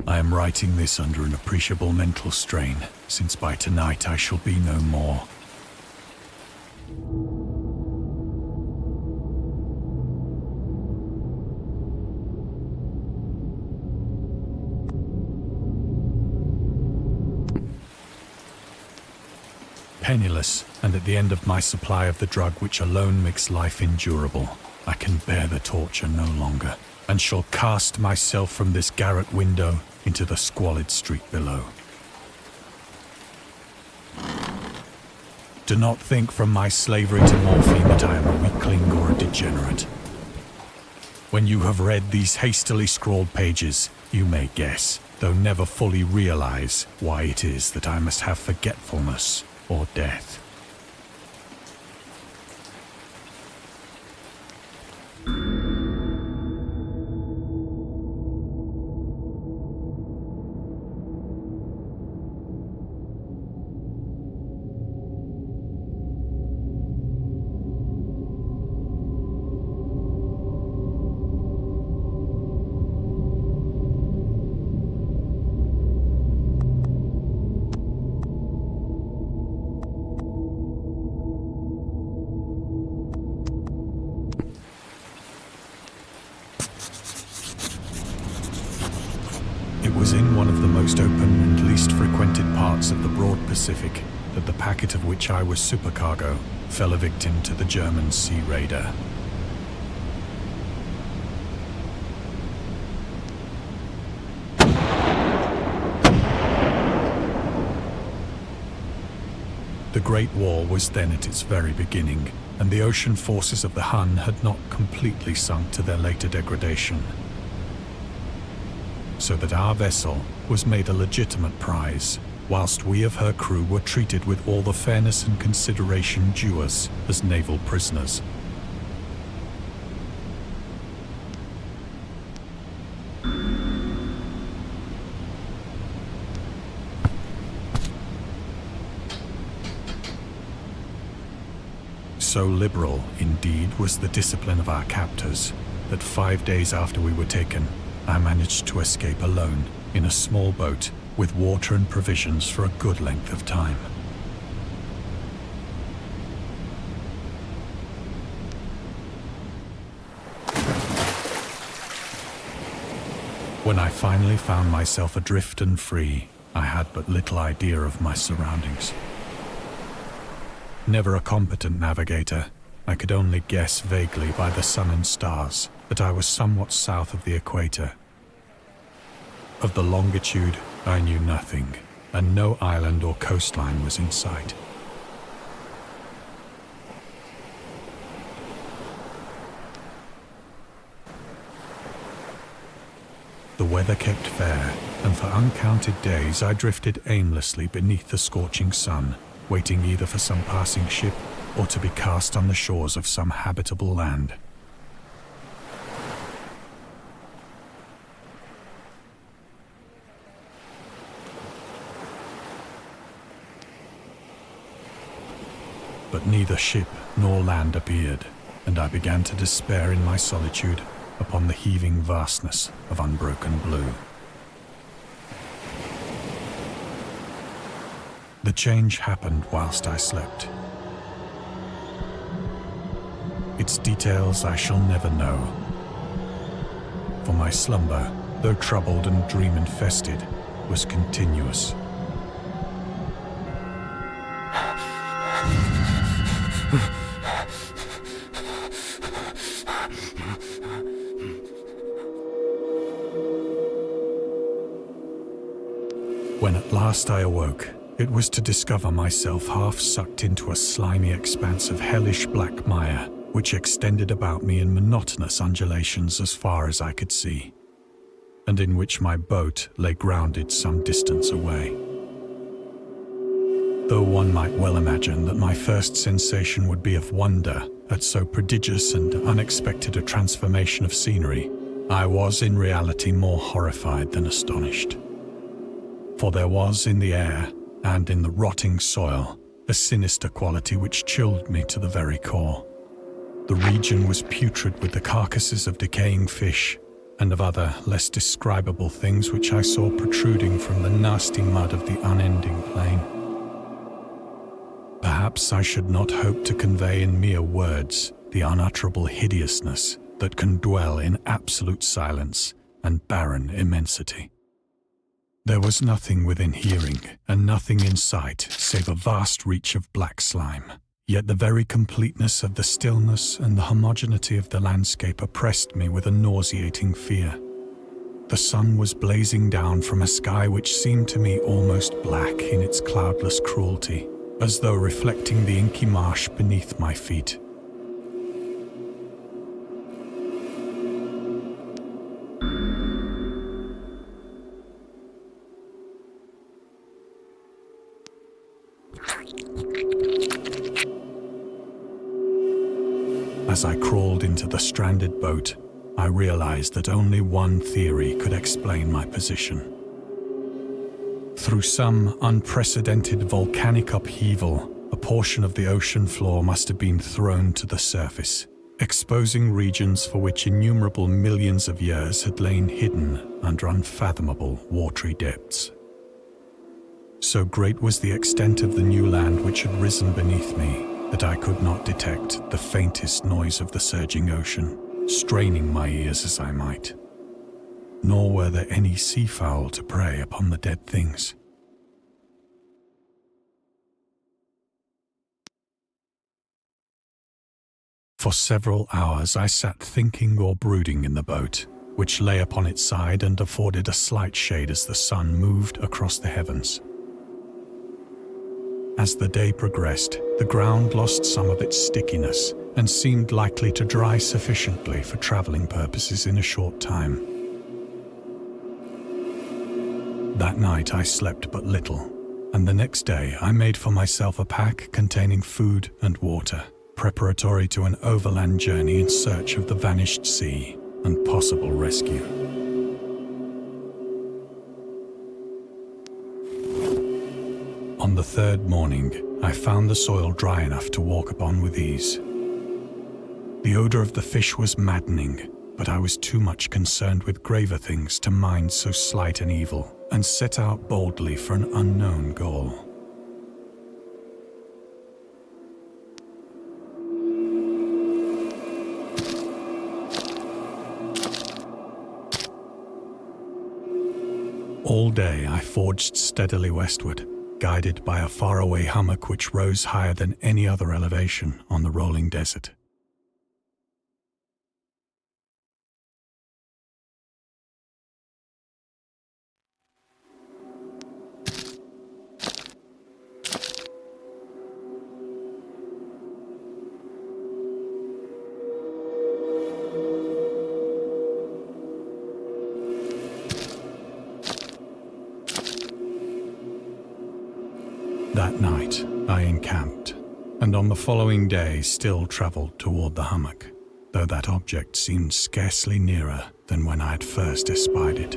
I am writing this under an appreciable mental strain, since by tonight I shall be no more. Penniless, and at the end of my supply of the drug which alone makes life endurable, I can bear the torture no longer, and shall cast myself from this garret window into the squalid street below. Do not think from my slavery to morphine that I am a weakling or a degenerate. When you have read these hastily scrawled pages, you may guess, though never fully realize, why it is that I must have forgetfulness or death. It was in one of the most open and least frequented parts of the broad Pacific that the packet of which I was supercargo fell a victim to the German sea raider. The Great War was then at its very beginning, and the ocean forces of the Hun had not completely sunk to their later degradation, so that our vessel was made a legitimate prize, whilst we of her crew were treated with all the fairness and consideration due us as naval prisoners. So liberal, indeed, was the discipline of our captors, that 5 days after we were taken, I managed to escape alone in a small boat with water and provisions for a good length of time. When I finally found myself adrift and free, I had but little idea of my surroundings. Never a competent navigator, I could only guess vaguely by the sun and stars that I was somewhat south of the equator. Of the longitude, I knew nothing, and no island or coastline was in sight. The weather kept fair, and for uncounted days I drifted aimlessly beneath the scorching sun, waiting either for some passing ship or to be cast on the shores of some habitable land. But neither ship nor land appeared, and I began to despair in my solitude upon the heaving vastness of unbroken blue. The change happened whilst I slept. Its details I shall never know, for my slumber, though troubled and dream-infested, was continuous. When at last I awoke, it was to discover myself half sucked into a slimy expanse of hellish black mire, which extended about me in monotonous undulations as far as I could see, and in which my boat lay grounded some distance away. Though one might well imagine that my first sensation would be of wonder at so prodigious and unexpected a transformation of scenery, I was in reality more horrified than astonished. For there was in the air, and in the rotting soil, a sinister quality which chilled me to the very core. The region was putrid with the carcasses of decaying fish, and of other, less describable things which I saw protruding from the nasty mud of the unending plain. Perhaps I should not hope to convey in mere words the unutterable hideousness that can dwell in absolute silence and barren immensity. There was nothing within hearing and nothing in sight save a vast reach of black slime. Yet the very completeness of the stillness and the homogeneity of the landscape oppressed me with a nauseating fear. The sun was blazing down from a sky which seemed to me almost black in its cloudless cruelty, as though reflecting the inky marsh beneath my feet. As I crawled into the stranded boat, I realized that only one theory could explain my position. Through some unprecedented volcanic upheaval, a portion of the ocean floor must have been thrown to the surface, exposing regions for which innumerable millions of years had lain hidden under unfathomable watery depths. So great was the extent of the new land which had risen beneath me that I could not detect the faintest noise of the surging ocean, straining my ears as I might. Nor were there any seafowl to prey upon the dead things. For several hours I sat thinking or brooding in the boat, which lay upon its side and afforded a slight shade as the sun moved across the heavens. As the day progressed, the ground lost some of its stickiness and seemed likely to dry sufficiently for traveling purposes in a short time. That night I slept but little, and the next day I made for myself a pack containing food and water, preparatory to an overland journey in search of the vanished sea and possible rescue. On the third morning, I found the soil dry enough to walk upon with ease. The odor of the fish was maddening, but I was too much concerned with graver things to mind so slight an evil, and set out boldly for an unknown goal. All day I forged steadily westward, guided by a faraway hummock which rose higher than any other elevation on the rolling desert. That night, I encamped, and on the following day still travelled toward the hummock, though that object seemed scarcely nearer than when I had first espied it.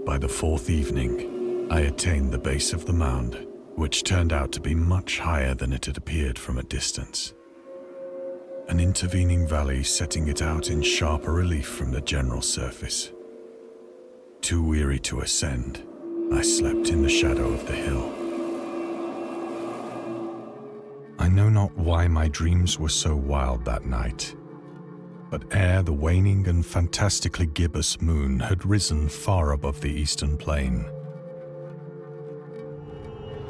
By the fourth evening, I attained the base of the mound, which turned out to be much higher than it had appeared from a distance. An intervening valley setting it out in sharper relief from the general surface. Too weary to ascend, I slept in the shadow of the hill. I know not why my dreams were so wild that night, but ere the waning and fantastically gibbous moon had risen far above the eastern plain,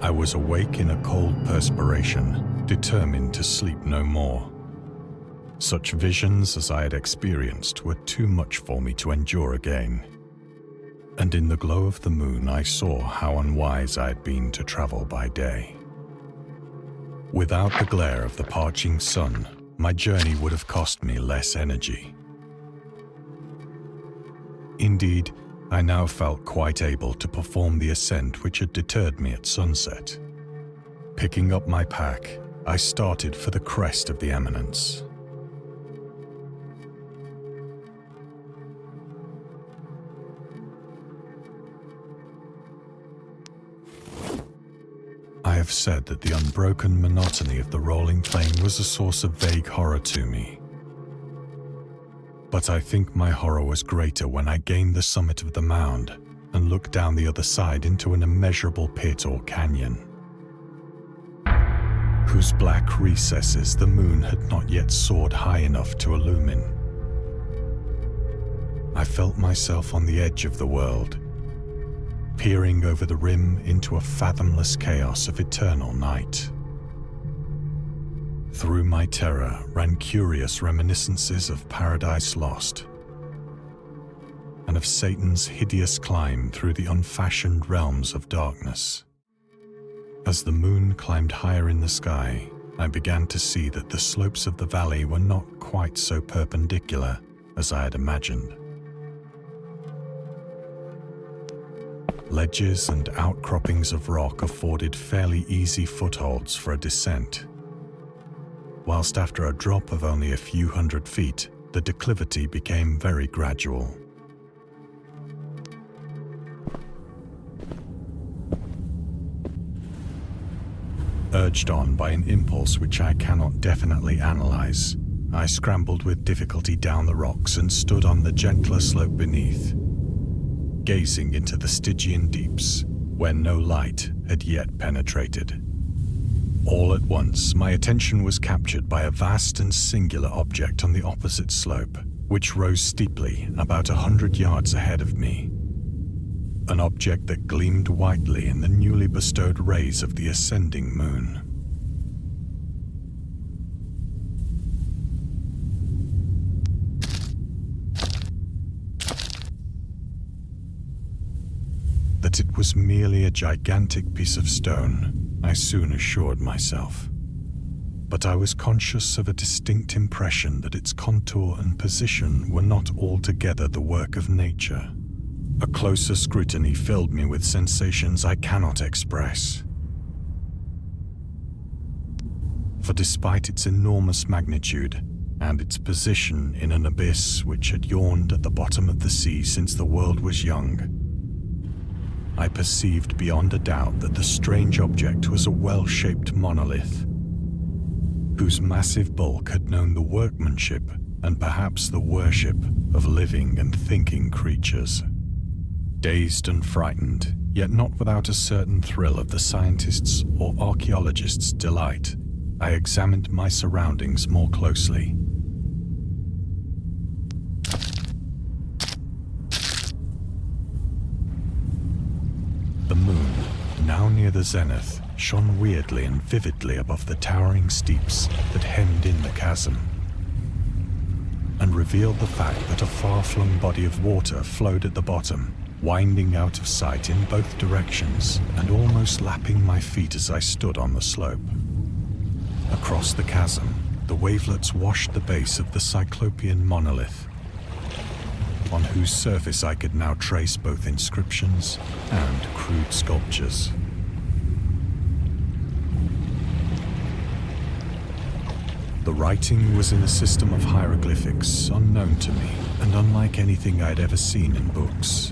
I was awake in a cold perspiration, determined to sleep no more. Such visions as I had experienced were too much for me to endure again, and in the glow of the moon I saw how unwise I had been to travel by day. Without the glare of the parching sun, my journey would have cost me less energy. Indeed, I now felt quite able to perform the ascent which had deterred me at sunset. Picking up my pack, I started for the crest of the eminence. I have said that the unbroken monotony of the rolling plain was a source of vague horror to me. But I think my horror was greater when I gained the summit of the mound and looked down the other side into an immeasurable pit or canyon, whose black recesses the moon had not yet soared high enough to illumine. I felt myself on the edge of the world, peering over the rim into a fathomless chaos of eternal night. Through my terror ran curious reminiscences of Paradise Lost and of Satan's hideous climb through the unfashioned realms of darkness. As the moon climbed higher in the sky, I began to see that the slopes of the valley were not quite so perpendicular as I had imagined. Ledges and outcroppings of rock afforded fairly easy footholds for a descent, whilst after a drop of only a few hundred feet, the declivity became very gradual. Urged on by an impulse which I cannot definitely analyze, I scrambled with difficulty down the rocks and stood on the gentler slope beneath, gazing into the Stygian deeps, where no light had yet penetrated. All at once, my attention was captured by a vast and singular object on the opposite slope, which rose steeply about 100 yards ahead of me. An object that gleamed whitely in the newly bestowed rays of the ascending moon. That it was merely a gigantic piece of stone, I soon assured myself. But I was conscious of a distinct impression that its contour and position were not altogether the work of nature. A closer scrutiny filled me with sensations I cannot express. For despite its enormous magnitude and its position in an abyss which had yawned at the bottom of the sea since the world was young, I perceived beyond a doubt that the strange object was a well-shaped monolith, whose massive bulk had known the workmanship and perhaps the worship of living and thinking creatures. Dazed and frightened, yet not without a certain thrill of the scientist's or archaeologist's delight, I examined my surroundings more closely. The moon, now near the zenith, shone weirdly and vividly above the towering steeps that hemmed in the chasm, and revealed the fact that a far-flung body of water flowed at the bottom, winding out of sight in both directions and almost lapping my feet as I stood on the slope. Across the chasm, the wavelets washed the base of the Cyclopean monolith, on whose surface I could now trace both inscriptions and crude sculptures. The writing was in a system of hieroglyphics unknown to me and unlike anything I'd ever seen in books,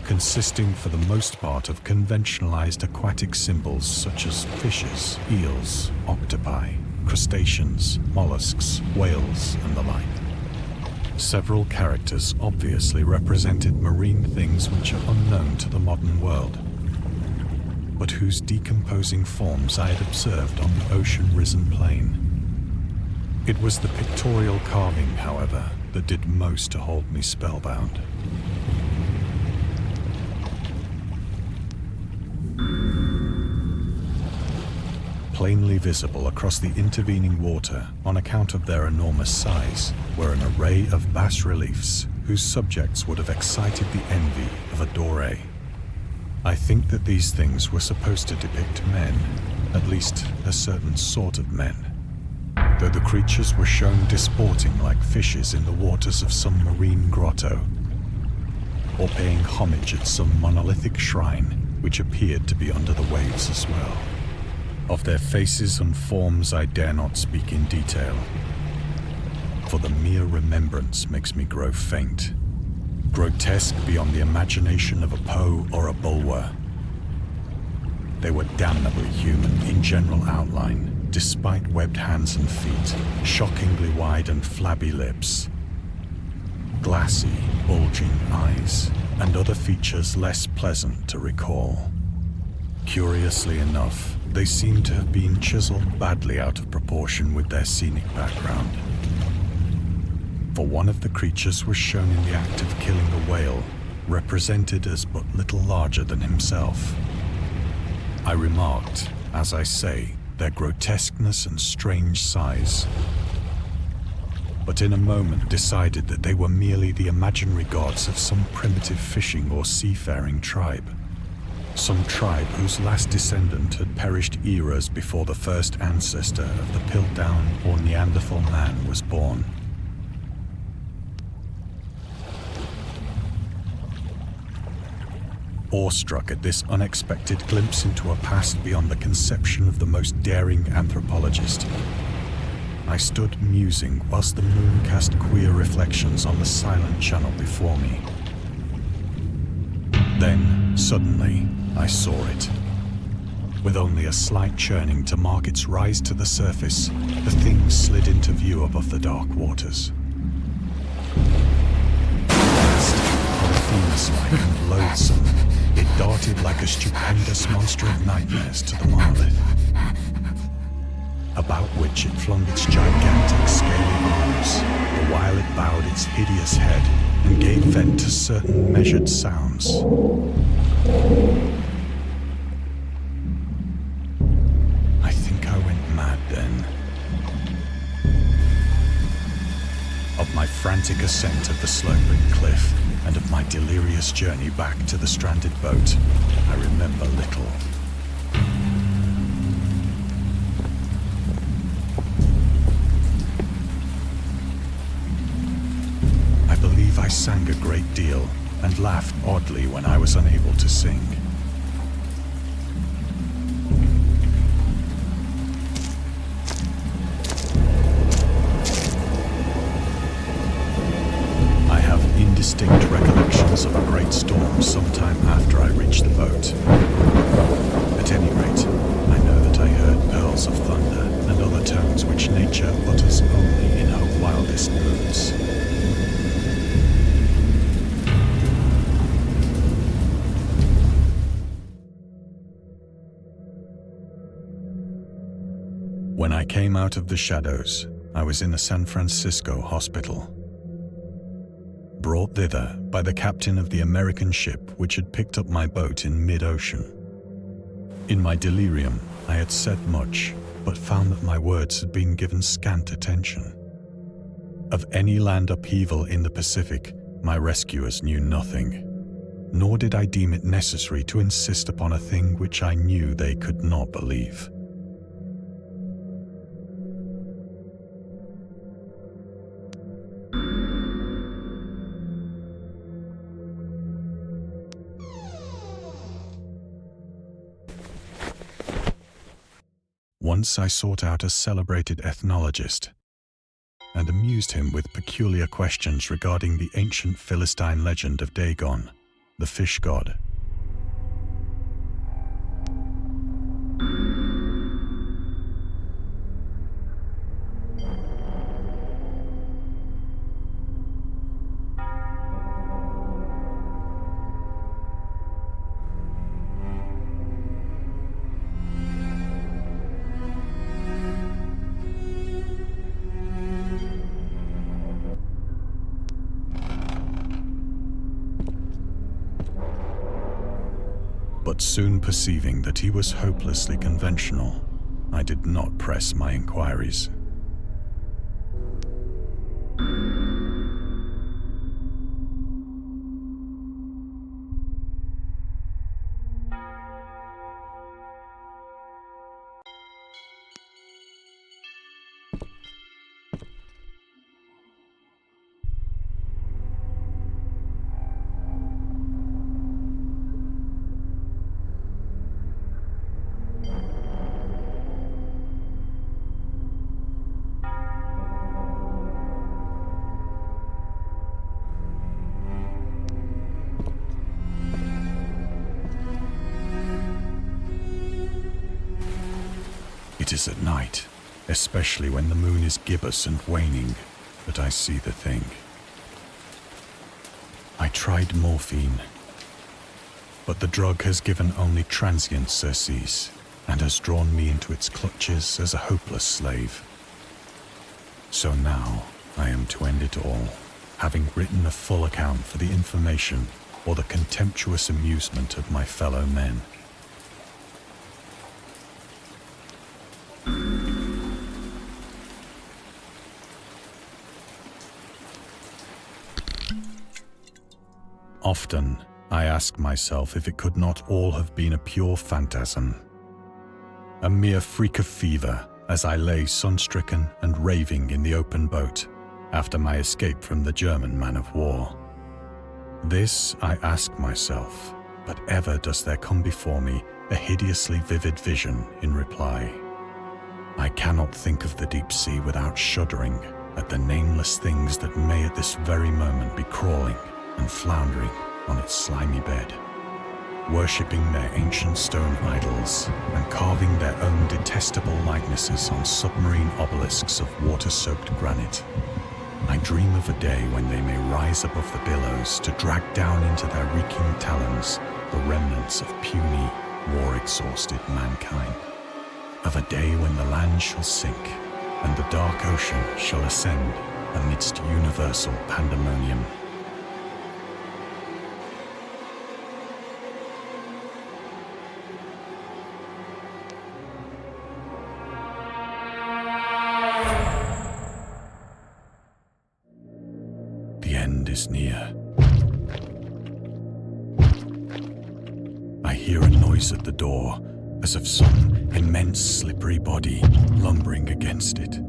consisting for the most part of conventionalized aquatic symbols such as fishes, eels, octopi, crustaceans, mollusks, whales, and the like. Several characters obviously represented marine things which are unknown to the modern world, but whose decomposing forms I had observed on the ocean-risen plain. It was the pictorial carving, however, that did most to hold me spellbound. Plainly visible across the intervening water on account of their enormous size were an array of bas-reliefs whose subjects would have excited the envy of a Doré. I think that these things were supposed to depict men, at least a certain sort of men, though the creatures were shown disporting like fishes in the waters of some marine grotto, or paying homage at some monolithic shrine which appeared to be under the waves as well. Of their faces and forms I dare not speak in detail, for the mere remembrance makes me grow faint, grotesque beyond the imagination of a Poe or a Bulwer. They were damnably human in general outline, despite webbed hands and feet, shockingly wide and flabby lips, glassy, bulging eyes, and other features less pleasant to recall. Curiously enough, they seemed to have been chiseled badly out of proportion with their scenic background. For one of the creatures was shown in the act of killing a whale, represented as but little larger than himself. I remarked, as I say, their grotesqueness and strange size, but in a moment decided that they were merely the imaginary gods of some primitive fishing or seafaring tribe. Some tribe whose last descendant had perished eras before the first ancestor of the Piltdown or Neanderthal man was born. Awestruck at this unexpected glimpse into a past beyond the conception of the most daring anthropologist, I stood musing whilst the moon cast queer reflections on the silent channel before me. Then, suddenly, I saw it. With only a slight churning to mark its rise to the surface, the thing slid into view above the dark waters. Vast, polyphemus-like and loathsome, it darted like a stupendous monster of nightmares to the monolith, about which it flung its gigantic scaly arms, the while it bowed its hideous head and gave vent to certain measured sounds. I think I went mad then. Of my frantic ascent of the sloping cliff and of my delirious journey back to the stranded boat, I remember little. I sang a great deal and laughed oddly when I was unable to sing. I have indistinct recollections of a great storm sometime after I reached the boat. At any rate, I know that I heard pearls of thunder and other tones which nature utters only in her wildest moods. When I came out of the shadows, I was in a San Francisco hospital, brought thither by the captain of the American ship which had picked up my boat in mid-ocean. In my delirium, I had said much, but found that my words had been given scant attention. Of any land upheaval in the Pacific, my rescuers knew nothing, nor did I deem it necessary to insist upon a thing which I knew they could not believe. Once I sought out a celebrated ethnologist and amused him with peculiar questions regarding the ancient Philistine legend of Dagon, the fish god. But soon perceiving that he was hopelessly conventional, I did not press my inquiries. It is at night, especially when the moon is gibbous and waning, that I see the thing. I tried morphine, but the drug has given only transient surcease and has drawn me into its clutches as a hopeless slave. So now I am to end it all, having written a full account for the information or the contemptuous amusement of my fellow men. Often, I ask myself if it could not all have been a pure phantasm. A mere freak of fever as I lay sun-stricken and raving in the open boat after my escape from the German man-of-war. This I ask myself, but ever does there come before me a hideously vivid vision in reply. I cannot think of the deep sea without shuddering at the nameless things that may at this very moment be crawling and floundering on its slimy bed, worshipping their ancient stone idols and carving their own detestable likenesses on submarine obelisks of water-soaked granite. I dream of a day when they may rise above the billows to drag down into their reeking talons the remnants of puny, war-exhausted mankind. Of a day when the land shall sink and the dark ocean shall ascend amidst universal pandemonium. The end is near. I hear a noise at the door, as of some immense slippery body lumbering against it.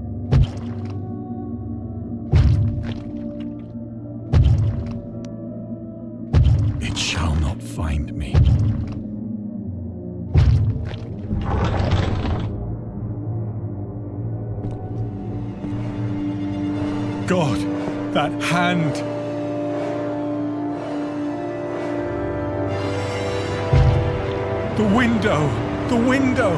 It shall not find me. God, that hand! The window! The window!